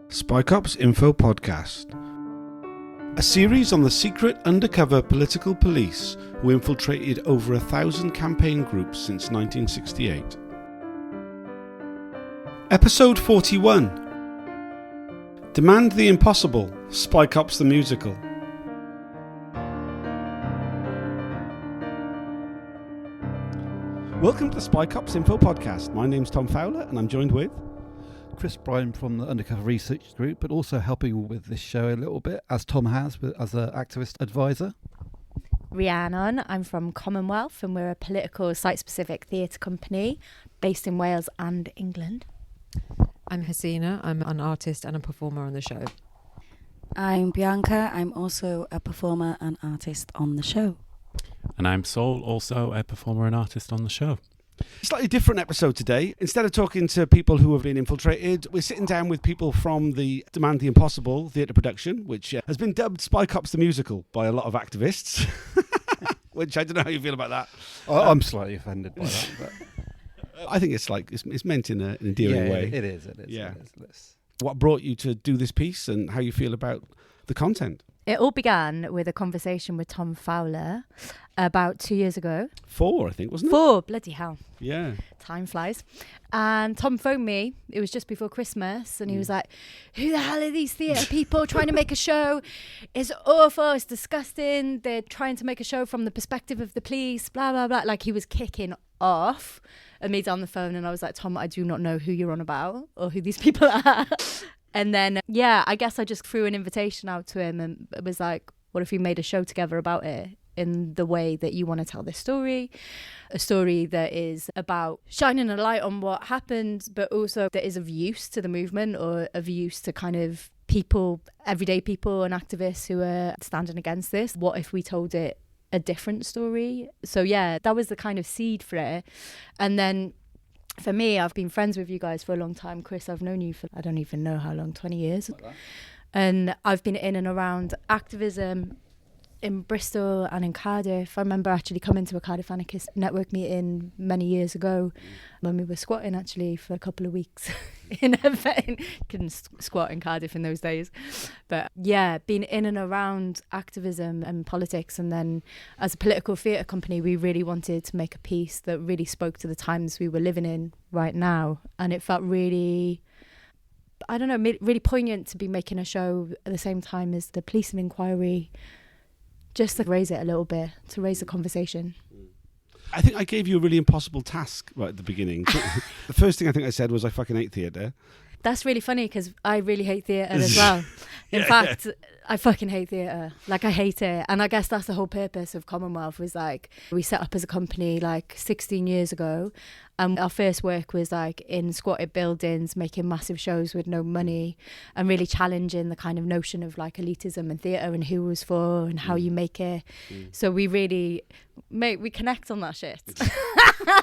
Spycops Info Podcast, a series on the secret undercover political police who infiltrated over 1,000 campaign groups since 1968. Episode 41, Demand the Impossible, Spycops the Musical. Welcome to the Spycops Info Podcast. My name's Tom Fowler and I'm joined with Chris Bryan from the Undercover Research Group, but also helping with this show a little bit, as Tom has, as an activist advisor. Rhiannon, I'm from Commonwealth and we're a political site-specific theatre company based in Wales and England. I'm Hasina, I'm an artist and a performer on the show. I'm Bianca, I'm also a performer and artist on the show. And I'm Saul, also a performer and artist on the show. Slightly different episode today. Instead of talking to people who have been infiltrated, we're sitting down with people from the Demand the Impossible theatre production, which has been dubbed Spycops the Musical by a lot of activists, which I don't know how you feel about that. I'm slightly offended by that. But I think it's like it's meant in an endearing way. It is. Yeah. It is. What brought you to do this piece and how you feel about the content? It all began with a conversation with Tom Fowler about 2 years ago. 4, I think, wasn't it? 4, bloody hell. Yeah. Time flies. And Tom phoned me. It was just before Christmas. And he was like, who the hell are these theatre people trying to make a show? It's awful. It's disgusting. They're trying to make a show from the perspective of the police, blah, blah, blah. Like he was kicking off at me on the phone. And I was like, Tom, I do not know who you're on about or who these people are. And then, I guess I just threw an invitation out to him and it was like, what if we made a show together about it in the way that you want to tell this story? A story that is about shining a light on what happened, but also that is of use to the movement or of use to kind of people, everyday people and activists who are standing against this. What if we told it a different story? So that was the kind of seed for it. And then for me, I've been friends with you guys for a long time. Chris, I've known you for, I don't even know how long, 20 years. Like and I've been in and around activism in Bristol and in Cardiff. I remember actually coming to a Cardiff Anarchist Network meeting many years ago when we were squatting actually for a couple of weeks in a vet. Couldn't squat in Cardiff in those days. But been in and around activism and politics. And then as a political theatre company, we really wanted to make a piece that really spoke to the times we were living in right now. And it felt really, I don't know, really poignant to be making a show at the same time as the policing inquiry, just to raise it a little bit, to raise the conversation. I think I gave you a really impossible task right at the beginning. The first thing I think I said was I fucking hate theatre. That's really funny because I really hate theatre as well. In fact, I fucking hate theatre. Like, I hate it. And I guess that's the whole purpose of Commonwealth was like, we set up as a company like 16 years ago. And our first work was like in squatted buildings, making massive shows with no money and really challenging the kind of notion of like elitism and theatre and who was for and how you make it. So we really, we connect on that shit.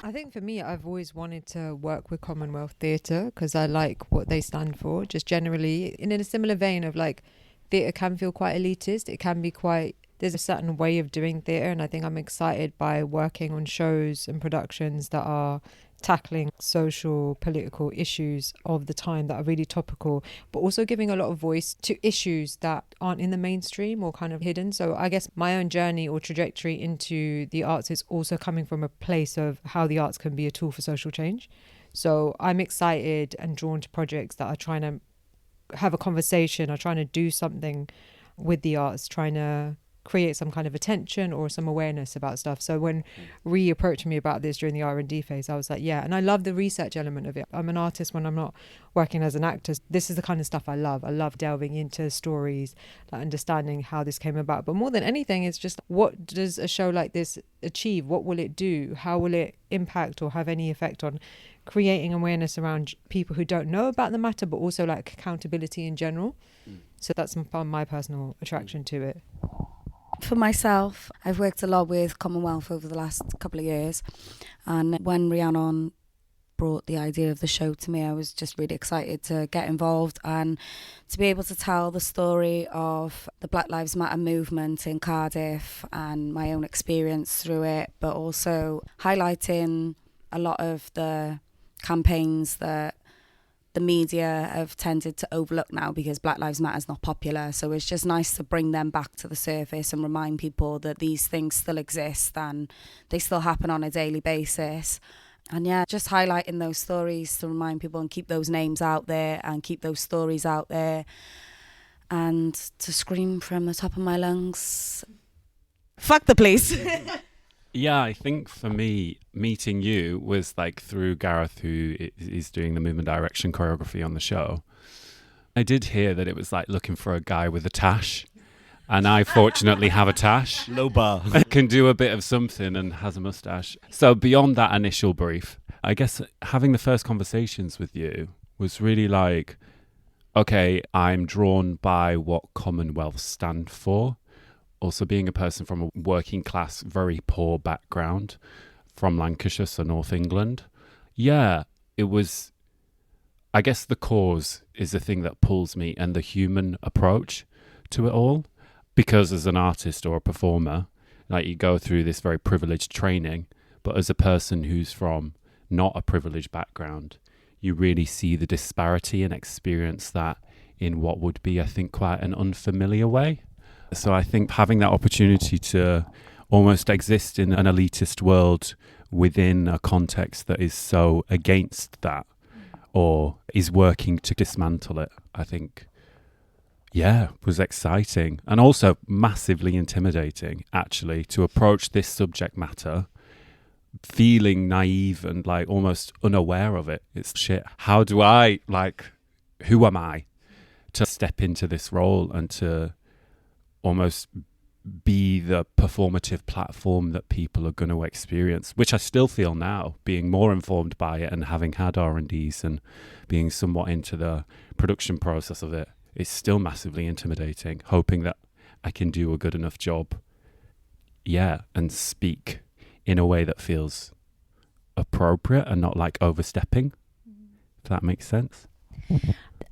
I think for me, I've always wanted to work with Commonwealth Theatre because I like what they stand for, just generally. And in a similar vein of like, theatre can feel quite elitist. It can be quite, there's a certain way of doing theatre. And I think I'm excited by working on shows and productions that are tackling social, political issues of the time that are really topical, but also giving a lot of voice to issues that aren't in the mainstream or kind of hidden. So I guess my own journey or trajectory into the arts is also coming from a place of how the arts can be a tool for social change. So I'm excited and drawn to projects that are trying to have a conversation or trying to do something with the arts, trying to create some kind of attention or some awareness about stuff. So when Ree approached me about this during the R&D phase, I was like, and I love the research element of it. I'm an artist when I'm not working as an actor. This is the kind of stuff I love. I love delving into stories, like understanding how this came about. But more than anything, it's just, what does a show like this achieve? What will it do? How will it impact or have any effect on creating awareness around people who don't know about the matter, but also like accountability in general? So that's my personal attraction to it. For myself, I've worked a lot with Commonwealth over the last couple of years, and when Rhiannon brought the idea of the show to me, I was just really excited to get involved and to be able to tell the story of the Black Lives Matter movement in Cardiff and my own experience through it, but also highlighting a lot of the campaigns that the media have tended to overlook now because Black Lives Matter is not popular. So it's just nice to bring them back to the surface and remind people that these things still exist and they still happen on a daily basis. And yeah, just highlighting those stories to remind people and keep those names out there and keep those stories out there, and to scream from the top of my lungs, fuck the police. Yeah, I think for me, meeting you was like through Gareth, who is doing the movement direction choreography on the show. I did hear that it was like looking for a guy with a tash. And I fortunately have a tash. Low bar. Can do a bit of something and has a mustache. So beyond that initial brief, I guess having the first conversations with you was really like, okay, I'm drawn by what Commonwealth stand for. Also being a person from a working class, very poor background from Lancashire, so North England. Yeah, it was, I guess the cause is the thing that pulls me and the human approach to it all. Because as an artist or a performer, like you go through this very privileged training, but as a person who's from not a privileged background, you really see the disparity and experience that in what would be, I think, quite an unfamiliar way. So I think having that opportunity to almost exist in an elitist world within a context that is so against that or is working to dismantle it, I think, yeah, was exciting and also massively intimidating, actually, to approach this subject matter feeling naive and like almost unaware of it. It's shit. How do I, like, who am I to step into this role and to almost be the performative platform that people are going to experience, which I still feel now, being more informed by it and having had R&Ds and being somewhat into the production process of it. It's still massively intimidating, hoping that I can do a good enough job, yeah, and speak in a way that feels appropriate and not like overstepping, if that makes sense.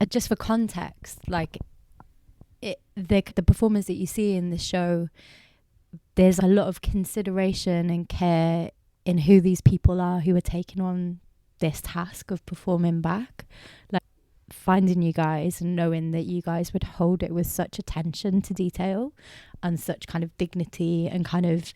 Just for context, like the performers that you see in the show, there's a lot of consideration and care in who these people are who are taking on this task of performing back. Like, finding you guys and knowing that you guys would hold it with such attention to detail and such kind of dignity and kind of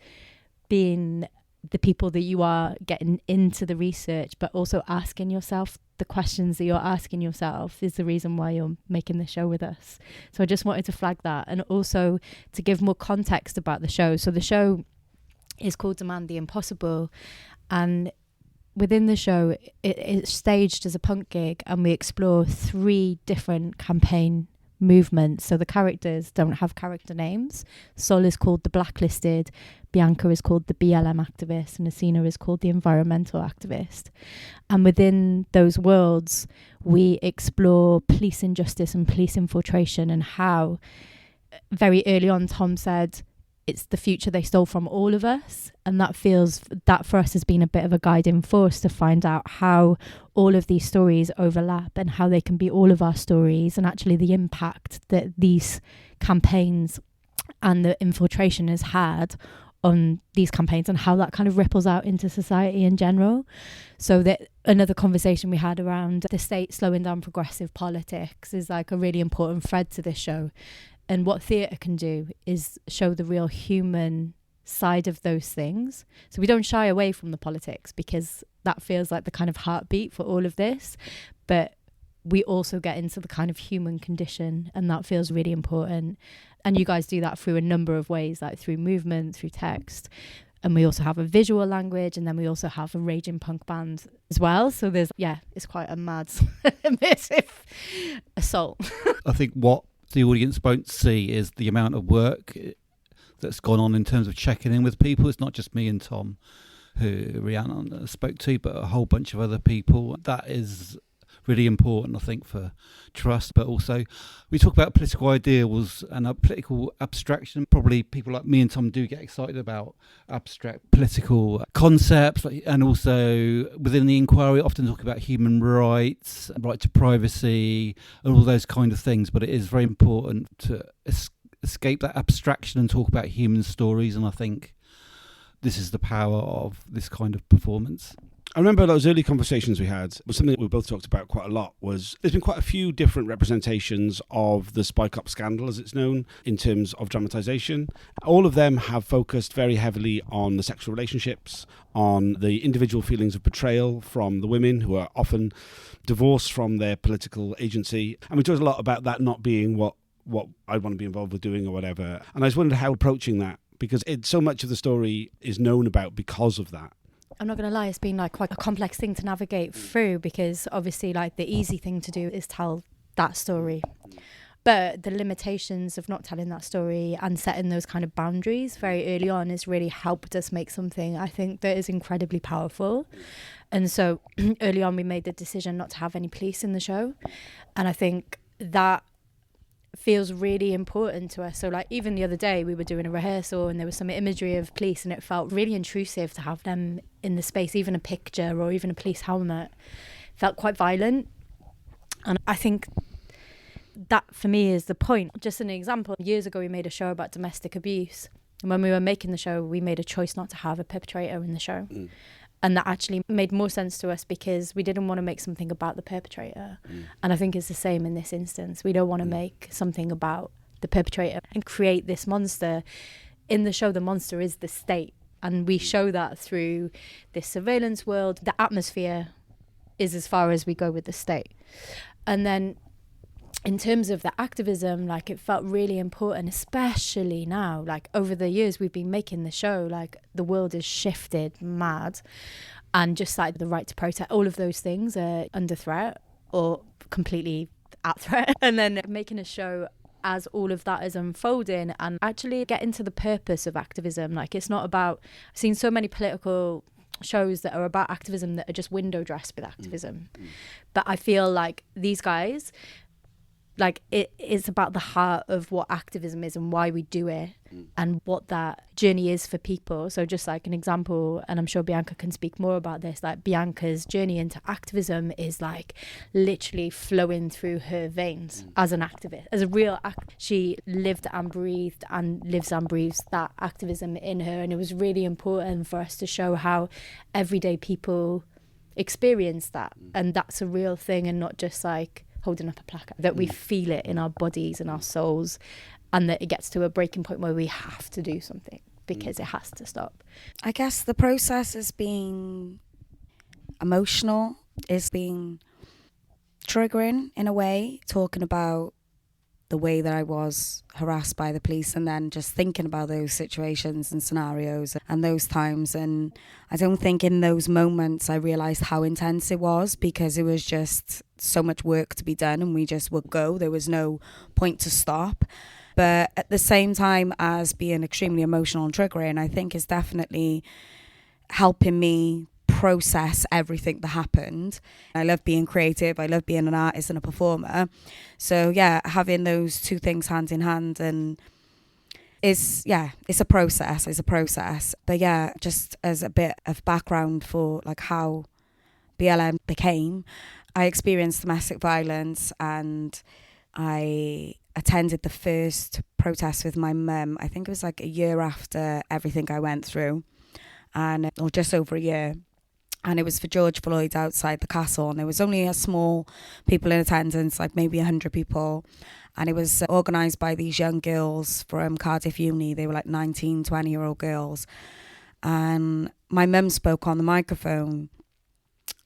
being the people that you are, getting into the research but also asking yourself the questions that you're asking yourself is the reason why you're making the show with us. So I just wanted to flag that, and also to give more context about the show. So the show is called Demand the Impossible, and within the show, it's staged as a punk gig, and we explore 3 different campaign movements. So the characters don't have character names. Sol is called the Blacklisted, Bianca is called the BLM activist, and Asina is called the environmental activist. And within those worlds, we explore police injustice and police infiltration, and how very early on Tom said, it's the future they stole from all of us. And that for us has been a bit of a guiding force to find out how all of these stories overlap and how they can be all of our stories, and actually the impact that these campaigns and the infiltration has had on these campaigns and how that kind of ripples out into society in general. So that another conversation we had around the state slowing down progressive politics is like a really important thread to this show. And what theatre can do is show the real human side of those things. So we don't shy away from the politics because that feels like the kind of heartbeat for all of this. But we also get into the kind of human condition, and that feels really important. And you guys do that through a number of ways, like through movement, through text. And we also have a visual language, and then we also have a raging punk band as well. So there's, it's quite a mad, immersive assault. I think what the audience won't see is the amount of work that's gone on in terms of checking in with people. It's not just me and Tom who Rhiannon spoke to, but a whole bunch of other people. That is really important, I think, for trust. But also we talk about political ideals and a political abstraction. Probably people like me and Tom do get excited about abstract political concepts, and also within the inquiry often talk about human rights, right to privacy, and all those kind of things. But it is very important to escape that abstraction and talk about human stories, and I think this is the power of this kind of performance. I remember those early conversations we had was something that we both talked about quite a lot. Was there's been quite a few different representations of the Spycops scandal, as it's known, in terms of dramatisation. All of them have focused very heavily on the sexual relationships, on the individual feelings of betrayal from the women who are often divorced from their political agency. And we talked a lot about that not being what I'd want to be involved with doing or whatever. And I just wondered how approaching that, because so much of the story is known about because of that. I'm not going to lie, it's been like quite a complex thing to navigate through, because obviously like the easy thing to do is tell that story. But the limitations of not telling that story and setting those kind of boundaries very early on has really helped us make something, I think, that is incredibly powerful. And so early on we made the decision not to have any police in the show. And I think that feels really important to us. So like even the other day we were doing a rehearsal and there was some imagery of police and it felt really intrusive to have them in the space. Even a picture or even a police helmet felt quite violent. And I think that for me is the point. Just an example, years ago we made a show about domestic abuse, and when we were making the show we made a choice not to have a perpetrator in the show. And that actually made more sense to us because we didn't want to make something about the perpetrator. And I think it's the same in this instance. We don't want to make something about the perpetrator and create this monster. In the show, the monster is the state. And we show that through this surveillance world. The atmosphere is as far as we go with the state. And then in terms of the activism, like it felt really important, especially now, like over the years we've been making the show, like the world has shifted mad, and just like the right to protest, all of those things are under threat or completely at threat. And then making a show as all of that is unfolding and actually get into the purpose of activism. Like it's not about, I've seen so many political shows that are about activism that are just window dressed with activism. But I feel like these guys, like it is about the heart of what activism is and why we do it and what that journey is for people. So just like an example, and I'm sure Bianca can speak more about this, like Bianca's journey into activism is like literally flowing through her veins as an activist, as a real she lived and breathed and lives and breathes that activism in her. And it was really important for us to show how everyday people experience that, and that's a real thing, and not just like holding up a placard, that we feel it in our bodies and our souls, and that it gets to a breaking point where we have to do something because it has to stop. I guess the process has been emotional, it's been triggering in a way, talking about the way that I was harassed by the police and then just thinking about those situations and scenarios and those times. And I don't think in those moments I realised how intense it was, because it was just so much work to be done and we just would go. There was no point to stop. But at the same time as being extremely emotional and triggering, I think it's definitely helping me process everything that happened. I love being creative, I love being an artist and a performer, so yeah, having those two things hand in hand, and it's a process. But yeah, just as a bit of background for like how BLM became, I experienced domestic violence and I attended the first protest with my mum. I think it was like a year after everything I went through, or just over a year. And it was for George Floyd outside the castle, and there was only a small people in attendance, like maybe 100 people. And it was organised by these young girls from Cardiff Uni. They were like 19, 20-year-old girls. And my mum spoke on the microphone,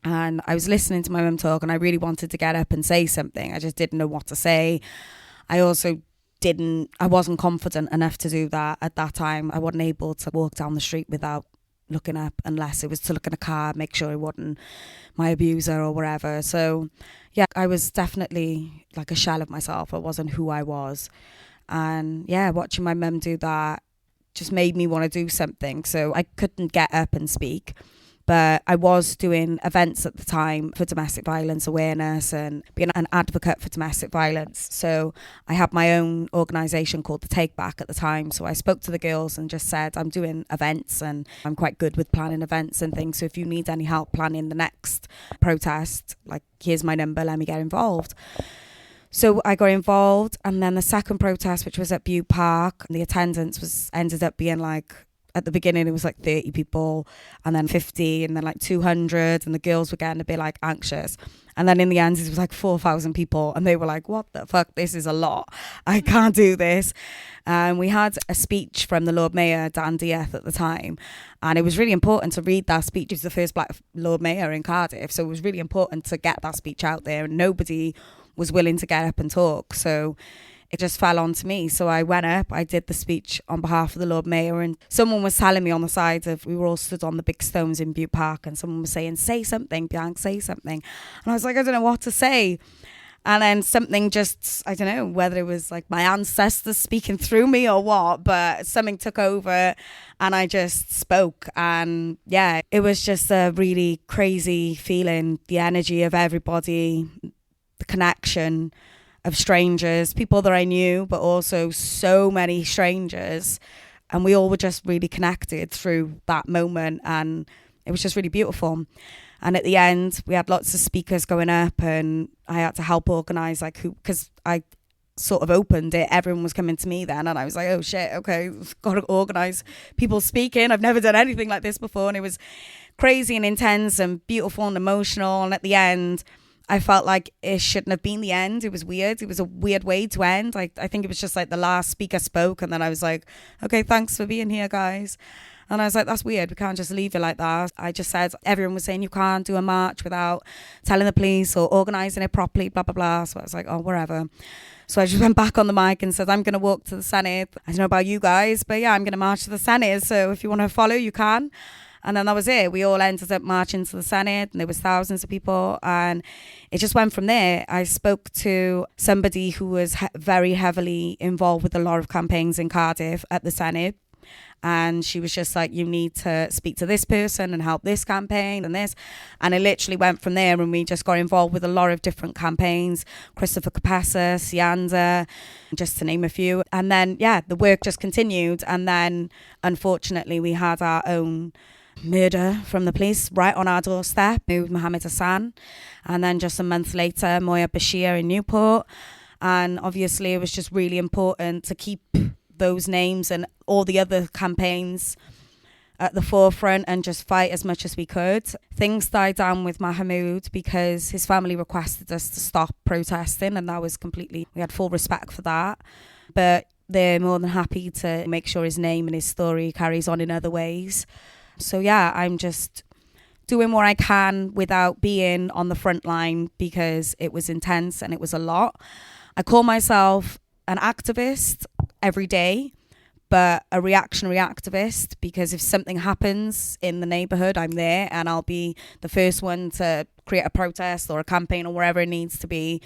and I was listening to my mum talk, and I really wanted to get up and say something. I just didn't know what to say. I wasn't confident enough to do that at that time. I wasn't able to walk down the street without looking up, unless it was to look in a car, make sure it wasn't my abuser or whatever. So yeah, I was definitely like a shell of myself. I wasn't who I was. And yeah, watching my mum do that just made me want to do something. So I couldn't get up and speak, but I was doing events at the time for domestic violence awareness and being an advocate for domestic violence. So I had my own organisation called The Take Back at the time. So I spoke to the girls and just said, I'm doing events and I'm quite good with planning events and things. So if you need any help planning the next protest, like here's my number, let me get involved. So I got involved, and then the second protest, which was at Butte Park, the attendance ended up being like at the beginning it was like 30 people, and then 50, and then like 200, and the girls were getting a bit like anxious. And then in the end it was like 4,000 people, and they were like, what the fuck, this is a lot, I can't do this. And we had a speech from the Lord Mayor, Dan Dieth, at the time, and it was really important to read that speech. He was the first black Lord Mayor in Cardiff, so it was really important to get that speech out there, and nobody was willing to get up and talk, so it just fell onto me. So I went up, I did the speech on behalf of the Lord Mayor, and someone was telling me on the side of, we were all stood on the big stones in Butte Park, and someone was saying, say something, Bianca, say something. And I was like, I don't know what to say. And then something just, I don't know whether it was like my ancestors speaking through me or what, but something took over and I just spoke. And yeah, it was just a really crazy feeling, the energy of everybody, the connection of strangers, people that I knew, but also so many strangers. And we all were just really connected through that moment. And it was just really beautiful. And at the end, we had lots of speakers going up, and I had to help organise, like, who, because I sort of opened it, everyone was coming to me then, and I was like, oh shit, okay, got to organise people speaking. I've never done anything like this before, and it was crazy and intense and beautiful and emotional. And at the end, I felt like it shouldn't have been the end. It was weird. It was a weird way to end. I think it was just like the last speaker spoke, and then I was like, okay, thanks for being here, guys. And I was like, that's weird. We can't just leave it like that. I just said, everyone was saying you can't do a march without telling the police or organising it properly, blah, blah, blah. So I was like, oh, whatever. So I just went back on the mic and said, I'm going to walk to the Senate. I don't know about you guys, but yeah, I'm going to march to the Senate. So if you want to follow, you can. And then that was it. We all ended up marching to the Senate, and there was thousands of people. And it just went from there. I spoke to somebody who was very heavily involved with a lot of campaigns in Cardiff at the Senate. And she was just like, you need to speak to this person and help this campaign and this. And it literally went from there, and we just got involved with a lot of different campaigns. Christopher Capessa, Sianda, just to name a few. And then, yeah, the work just continued. And then, unfortunately, we had our own murder from the police right on our doorstep, Mohammed Hassan. And then just a month later, Moya Bashir in Newport. And obviously, it was just really important to keep those names and all the other campaigns at the forefront and just fight as much as we could. Things died down with Mahmoud because his family requested us to stop protesting, and that was completely, we had full respect for that. But they're more than happy to make sure his name and his story carries on in other ways. So yeah, I'm just doing what I can without being on the front line because it was intense and it was a lot. I call myself an activist every day, but a reactionary activist, because if something happens in the neighbourhood, I'm there and I'll be the first one to create a protest or a campaign or wherever it needs to be.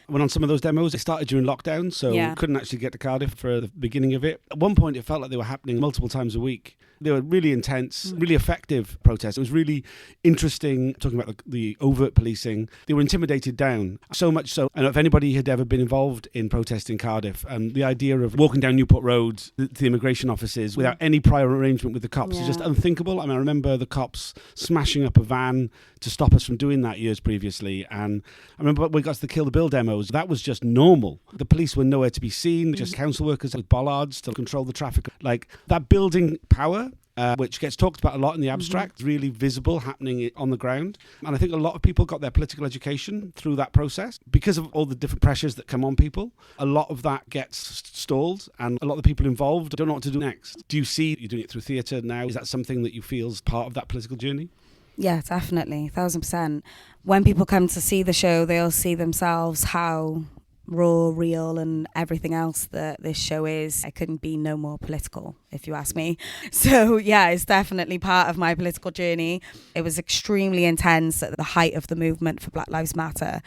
Went on some of those demos. They started during lockdown, so couldn't actually get to Cardiff for the beginning of it. At one point, it felt like they were happening multiple times a week. They were really intense, really effective protests. It was really interesting, talking about the overt policing. They were intimidated down, so much so. And if anybody had ever been involved in protest in Cardiff, and the idea of walking down Newport Road to the immigration offices without any prior arrangement with the cops is just unthinkable. I mean, I remember the cops smashing up a van to stop us from doing that years previously. And I remember when we got to the Kill the Bill demos, that was just normal. The police were nowhere to be seen, just council workers with bollards to control the traffic. Like that building power, which gets talked about a lot in the abstract, really visible, happening on the ground. And I think a lot of people got their political education through that process. Because of all the different pressures that come on people, a lot of that gets stalled, and a lot of the people involved don't know what to do next. Do you see you're doing it through theatre now? Is that something that you feel is part of that political journey? Yeah, definitely, 1,000%. When people come to see the show, they'll see themselves how raw, real, and everything else that this show is. It couldn't be no more political, if you ask me. So yeah, it's definitely part of my political journey. It was extremely intense at the height of the movement for Black Lives Matter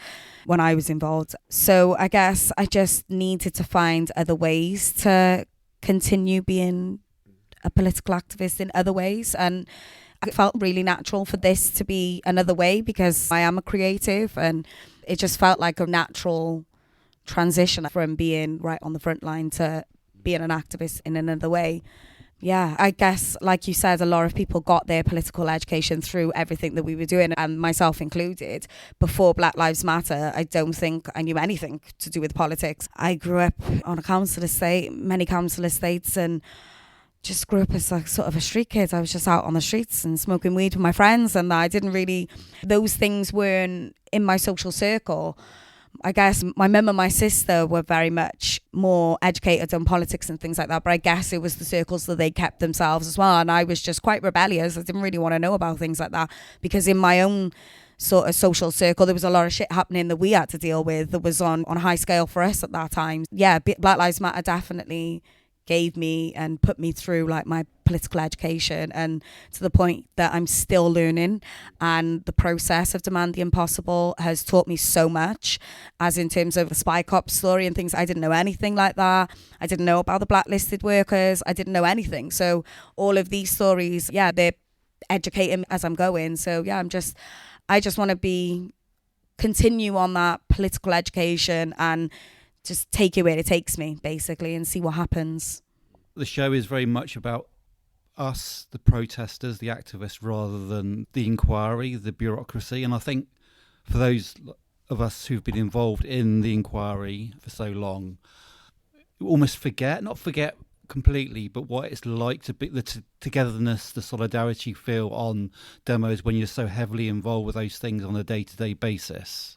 when I was involved. So I guess I just needed to find other ways to continue being a political activist in other ways, and it felt really natural for this to be another way because I am a creative, and it just felt like a natural transition from being right on the front line to being an activist in another way. Yeah, I guess, like you said, a lot of people got their political education through everything that we were doing, and myself included. Before Black Lives Matter, I don't think I knew anything to do with politics. I grew up on a council estate, many council estates, and just grew up as like sort of a street kid. I was just out on the streets and smoking weed with my friends, and I didn't really, those things weren't in my social circle. I guess my mum and my sister were very much more educated on politics and things like that, but I guess it was the circles that they kept themselves as well. And I was just quite rebellious. I didn't really want to know about things like that, because in my own sort of social circle, there was a lot of shit happening that we had to deal with that was on a high scale for us at that time. Yeah, Black Lives Matter definitely gave me and put me through like my political education, and to the point that I'm still learning, and the process of Demand the Impossible has taught me so much, as in terms of the Spycops story and things. I didn't know anything like that. I didn't know about the blacklisted workers. I didn't know anything. So all of these stories, yeah, they're educating me as I'm going. So yeah, I just want to continue on that political education and just take it where it takes me, basically, and see what happens. The show is very much about us, the protesters, the activists, rather than the inquiry, the bureaucracy. And I think for those of us who've been involved in the inquiry for so long, you almost not forget completely, but what it's like to be the togetherness, the solidarity you feel on demos when you're so heavily involved with those things on a day-to-day basis.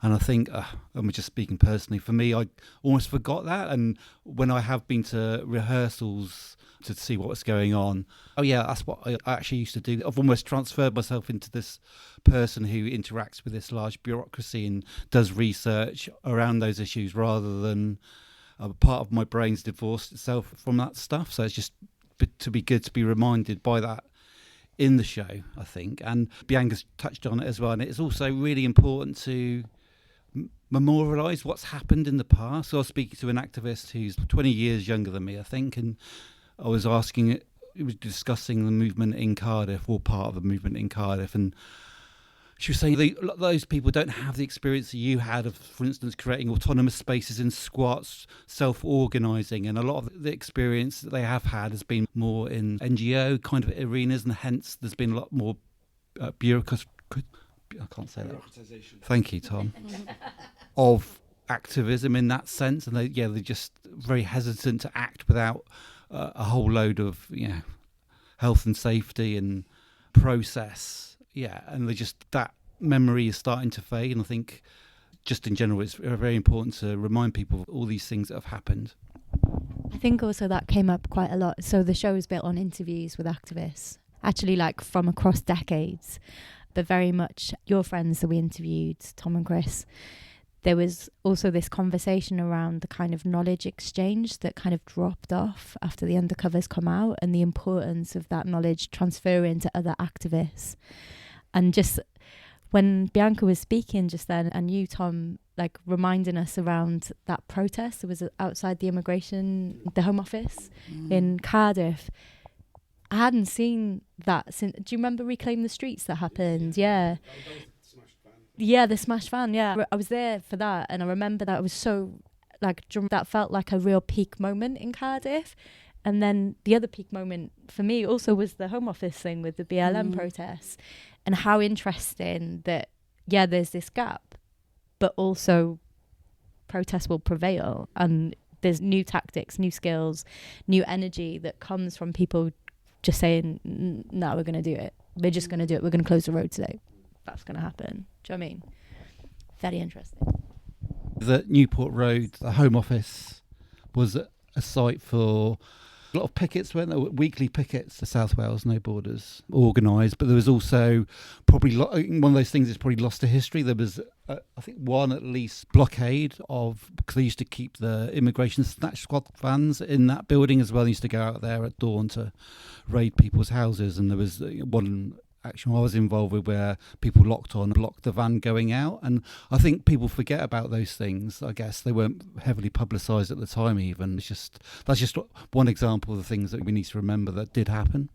And I think, I'm just speaking personally, for me, I almost forgot that. And when I have been to rehearsals to see what's going on, oh yeah, that's what I actually used to do. I've almost transferred myself into this person who interacts with this large bureaucracy and does research around those issues, rather than part of my brain's divorced itself from that stuff. So it's just to be good to be reminded by that in the show, I think. And Bianca's touched on it as well. And it's also really important to memorialise what's happened in the past. So I was speaking to an activist who's 20 years younger than me, I think, and I was discussing the movement in Cardiff, or part of the movement in Cardiff, and she was saying those people don't have the experience that you had of, for instance, creating autonomous spaces in squats, self-organising, and a lot of the experience that they have had has been more in NGO kind of arenas, and hence there's been a lot more bureaucracy. I can't say that. Thank you, Tom. Of activism in that sense, and they're just very hesitant to act without a whole load of health and safety and process. Yeah, and that memory is starting to fade, and I think just in general it's very important to remind people of all these things that have happened. I think also that came up quite a lot. So the show is built on interviews with activists, actually like from across decades, but very much your friends that we interviewed, Tom and Chris. There was also this conversation around the kind of knowledge exchange that kind of dropped off after the undercovers come out, and the importance of that knowledge transferring to other activists. And just when Bianca was speaking just then, and you, Tom, like reminding us around that protest that was outside the Home Office in Cardiff, I hadn't seen that since. Do you remember Reclaim the Streets that happened? Yeah. Yeah, the smashed van. Yeah, I was there for that, and I remember that it was so that felt like a real peak moment in Cardiff. And then the other peak moment for me also was the Home Office thing with the BLM protests, and how interesting that there's this gap, but also protests will prevail, and there's new tactics, new skills, new energy that comes from people just saying, no, we're going to do it. We're just going to do it. We're going to close the road today. That's going to happen. Do you know what I mean? Very interesting. The Newport Road, the Home Office, was a site for a lot of pickets, weren't there? Weekly pickets, the South Wales No Borders organised, but there was also probably one of those things that's probably lost to history. There was, I think, one at least blockade because they used to keep the immigration snatch squad vans in that building as well. They used to go out there at dawn to raid people's houses, and there was one action I was involved with where people blocked the van going out. And I think people forget about those things. I guess they weren't heavily publicised at the time even. That's just one example of the things that we need to remember that did happen.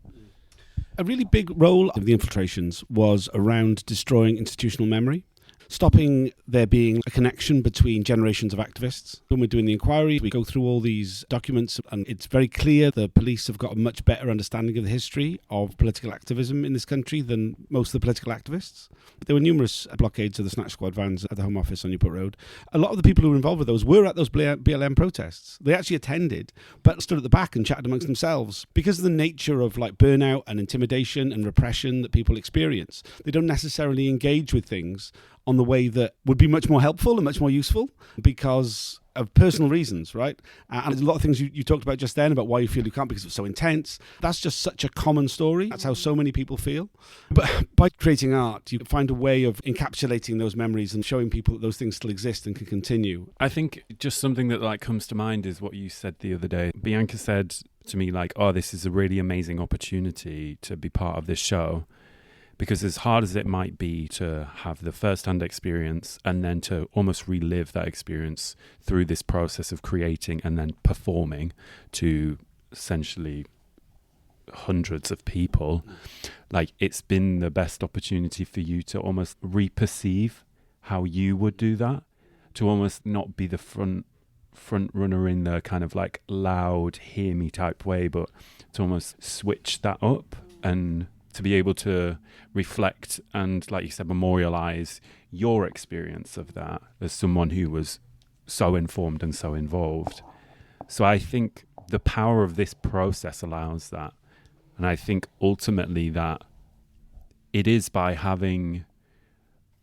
A really big role of the infiltrations was around destroying institutional memory. stopping there being a connection between generations of activists. When we're doing the inquiry, we go through all these documents, and it's very clear the police have got a much better understanding of the history of political activism in this country than most of the political activists. There were numerous blockades of the Snatch Squad vans at the Home Office on Newport Road. A lot of the people who were involved with those were at those BLM protests. They actually attended, but stood at the back and chatted amongst themselves. Because of the nature of like burnout and intimidation and repression that people experience, they don't necessarily engage with things on the way that would be much more helpful and much more useful because of personal reasons, right? And there's a lot of things you talked about just then about why you feel you can't because it's so intense. That's just such a common story. That's how so many people feel. But by creating art, you find a way of encapsulating those memories and showing people that those things still exist and can continue. I think just something that like comes to mind is what you said the other day. Bianca said to me like, oh, this is a really amazing opportunity to be part of this show. Because as hard as it might be to have the first-hand experience and then to almost relive that experience through this process of creating and then performing to essentially hundreds of people, like it's been the best opportunity for you to almost reperceive how you would do that, to almost not be the front runner in the kind of like loud, hear me type way, but to almost switch that up and to be able to reflect and, like you said, memorialize your experience of that as someone who was so informed and so involved. So I think the power of this process allows that. And I think ultimately that it is by having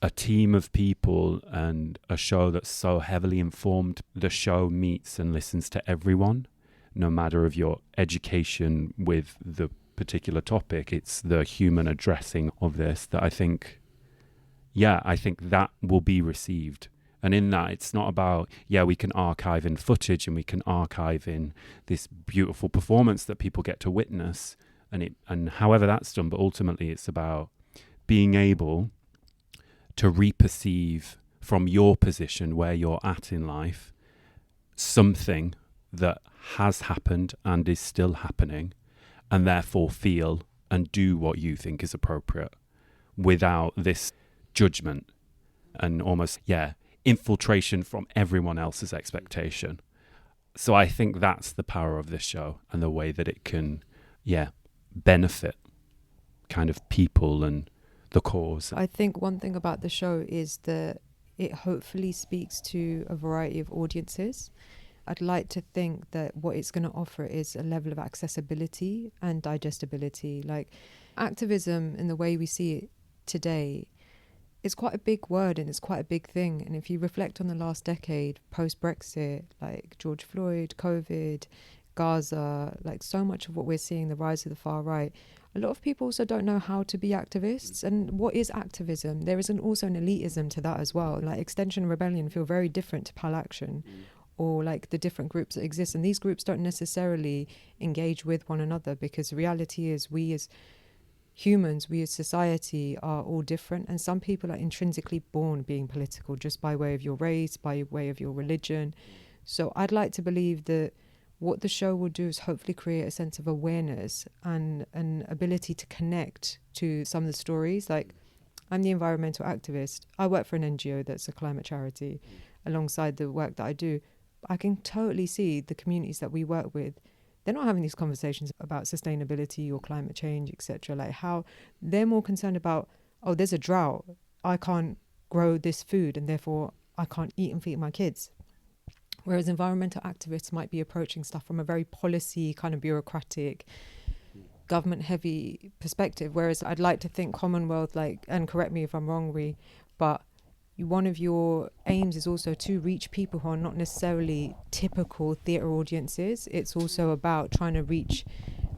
a team of people and a show that's so heavily informed, the show meets and listens to everyone, no matter of your education with the particular topic. It's the human addressing of this that I think that will be received. And in that, it's not about, we can archive in footage and we can archive in this beautiful performance that people get to witness and however that's done, but ultimately it's about being able to reperceive from your position where you're at in life something that has happened and is still happening, and therefore feel and do what you think is appropriate without this judgment and almost, infiltration from everyone else's expectation. So I think that's the power of this show and the way that it can, benefit kind of people and the cause. I think one thing about the show is that it hopefully speaks to a variety of audiences. I'd like to think that what it's going to offer is a level of accessibility and digestibility. Like activism in the way we see it today is quite a big word and it's quite a big thing. And if you reflect on the last decade, post-Brexit, like George Floyd, COVID, Gaza, like so much of what we're seeing, the rise of the far right, a lot of people also don't know how to be activists. And what is activism? There is also an elitism to that as well. Like Extension Rebellion feel very different to Pal Action. Or like the different groups that exist. And these groups don't necessarily engage with one another because the reality is we as humans, we as society are all different. And some people are intrinsically born being political just by way of your race, by way of your religion. So I'd like to believe that what the show will do is hopefully create a sense of awareness and an ability to connect to some of the stories. Like I'm the environmental activist. I work for an NGO that's a climate charity alongside the work that I do. I can totally see the communities that we work with, they're not having these conversations about sustainability or climate change, etc. Like how they're more concerned about, oh, there's a drought, I can't grow this food and therefore I can't eat and feed my kids. Whereas environmental activists might be approaching stuff from a very policy, kind of bureaucratic, government heavy perspective. Whereas I'd like to think Commonwealth, like, and correct me if I'm wrong, Ree, but one of your aims is also to reach people who are not necessarily typical theatre audiences. It's also about trying to reach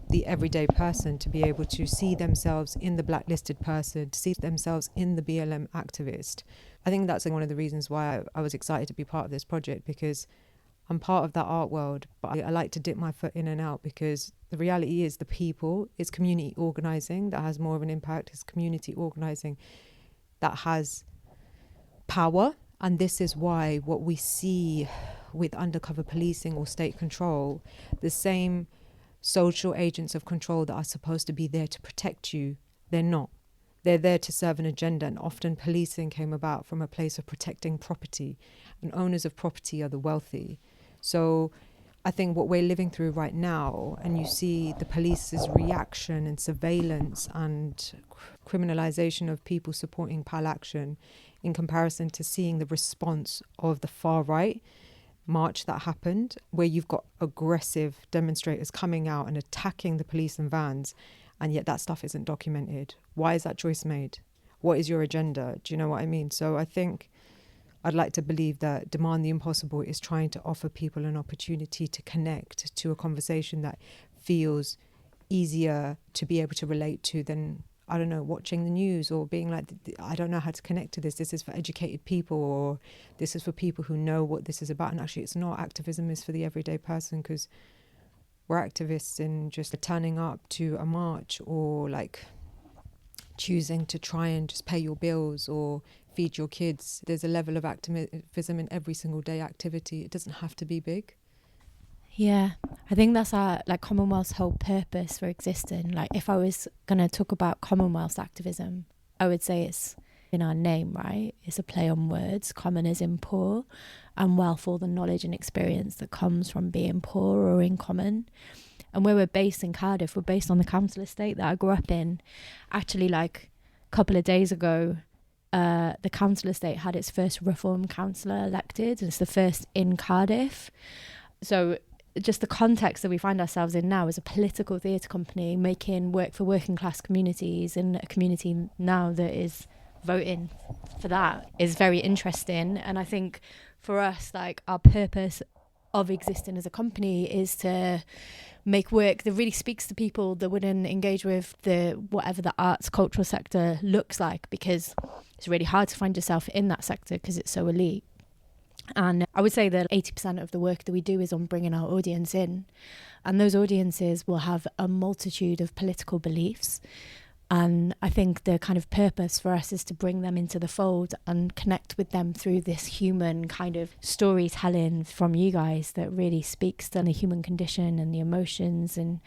the everyday person to be able to see themselves in the blacklisted person, to see themselves in the BLM activist. I think that's one of the reasons why I was excited to be part of this project, because I'm part of that art world, but I like to dip my foot in and out because the reality is the people, it's community organising that has more of an impact, it's community organising that has power. And this is why what we see with undercover policing or state control, the same social agents of control that are supposed to be there to protect you, they're not. they're there to serve an agenda, and often policing came about from a place of protecting property, and owners of property are the wealthy. So I think what we're living through right now, and you see the police's reaction and surveillance and criminalization of people supporting PAL action in comparison to seeing the response of the far right march that happened, where you've got aggressive demonstrators coming out and attacking the police and vans, and yet that stuff isn't documented. Why is that choice made? What is your agenda? Do you know what I mean? So I think I'd like to believe that Demand the Impossible is trying to offer people an opportunity to connect to a conversation that feels easier to be able to relate to than, I don't know, watching the news or being like, I don't know how to connect to this. This is for educated people, or this is for people who know what this is about. And actually it's not. Activism is for the everyday person, because we're activists in just turning up to a march, or like choosing to try and just pay your bills or feed your kids. There's a level of activism in every single day activity. It doesn't have to be big. Yeah, I think that's our, like, Commonwealth's whole purpose for existing. Like, if I was going to talk about Commonwealth's activism, I would say it's in our name, right? It's a play on words. Common is in poor, and wealth, all the knowledge and experience that comes from being poor or in common. And where we're based in Cardiff, we're based on the council estate that I grew up in. Actually, like a couple of days ago, the council estate had its first reform councillor elected. It's the first in Cardiff. So just the context that we find ourselves in now as a political theatre company making work for working class communities, in a community now that is voting for that, is very interesting. And I think for us, like, our purpose of existing as a company is to make work that really speaks to people that wouldn't engage with the whatever the arts cultural sector looks like, because it's really hard to find yourself in that sector because it's so elite. And I would say that 80% of the work that we do is on bringing our audience in, and those audiences will have a multitude of political beliefs. And I think the kind of purpose for us is to bring them into the fold and connect with them through this human kind of storytelling from you guys that really speaks to the human condition and the emotions, and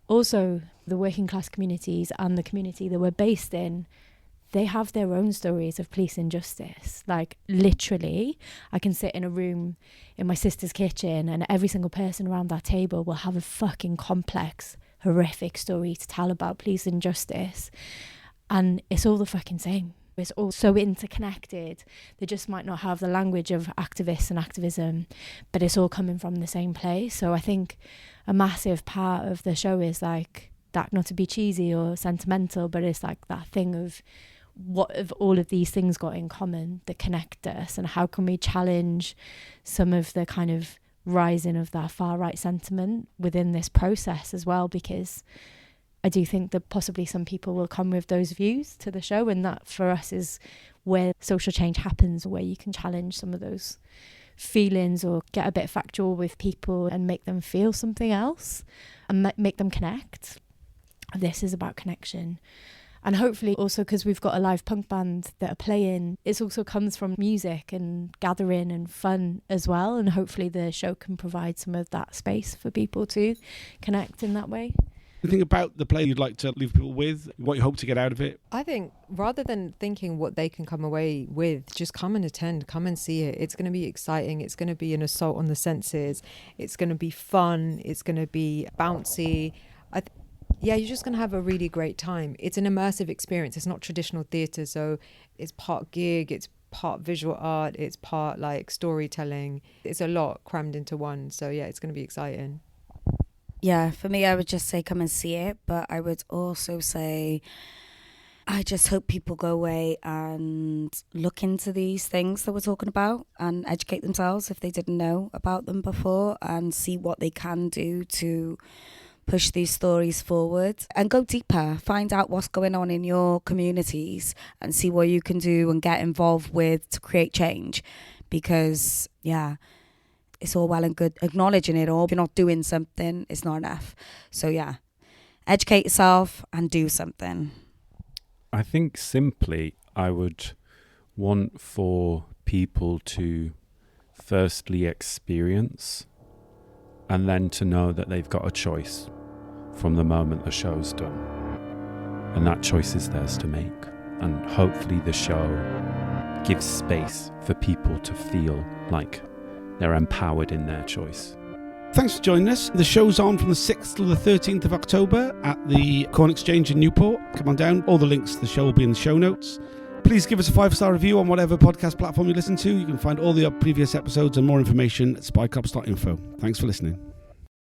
also the working class communities and the community that we're based in. They have their own stories of police injustice. Like, literally, I can sit in a room in my sister's kitchen and every single person around that table will have a fucking complex, horrific story to tell about police injustice. And it's all the fucking same. It's all so interconnected. They just might not have the language of activists and activism, but it's all coming from the same place. So I think a massive part of the show is like that, not to be cheesy or sentimental, but it's like that thing of what have all of these things got in common that connect us, and how can we challenge some of the kind of rising of that far right sentiment within this process as well, because I do think that possibly some people will come with those views to the show, and that for us is where social change happens, where you can challenge some of those feelings or get a bit factual with people and make them feel something else and make them connect. This is about connection. And hopefully also, because we've got a live punk band that are playing, it also comes from music and gathering and fun as well. And hopefully the show can provide some of that space for people to connect in that way. Anything about the play you'd like to leave people with? What you hope to get out of it? I think rather than thinking what they can come away with, just come and attend, come and see it. It's going to be exciting. It's going to be an assault on the senses. It's going to be fun. It's going to be bouncy. Yeah, you're just going to have a really great time. It's an immersive experience. It's not traditional theatre. So it's part gig, it's part visual art, it's part like storytelling. It's a lot crammed into one. So yeah, it's going to be exciting. Yeah, for me, I would just say come and see it. But I would also say I just hope people go away and look into these things that we're talking about and educate themselves if they didn't know about them before, and see what they can do to push these stories forward and go deeper, find out what's going on in your communities and see what you can do and get involved with to create change. Because, yeah, it's all well and good acknowledging it all. If you're not doing something, it's not enough. So, yeah, educate yourself and do something. I think simply I would want for people to firstly experience, and then to know that they've got a choice from the moment the show's done. And that choice is theirs to make. and hopefully the show gives space for people to feel like they're empowered in their choice. Thanks for joining us. The show's on from the 6th to the 13th of October at the Corn Exchange in Newport. Come on down. All the links to the show will be in the show notes. Please give us a 5-star review on whatever podcast platform you listen to. You can find all the previous episodes and more information at spycops.info. Thanks for listening.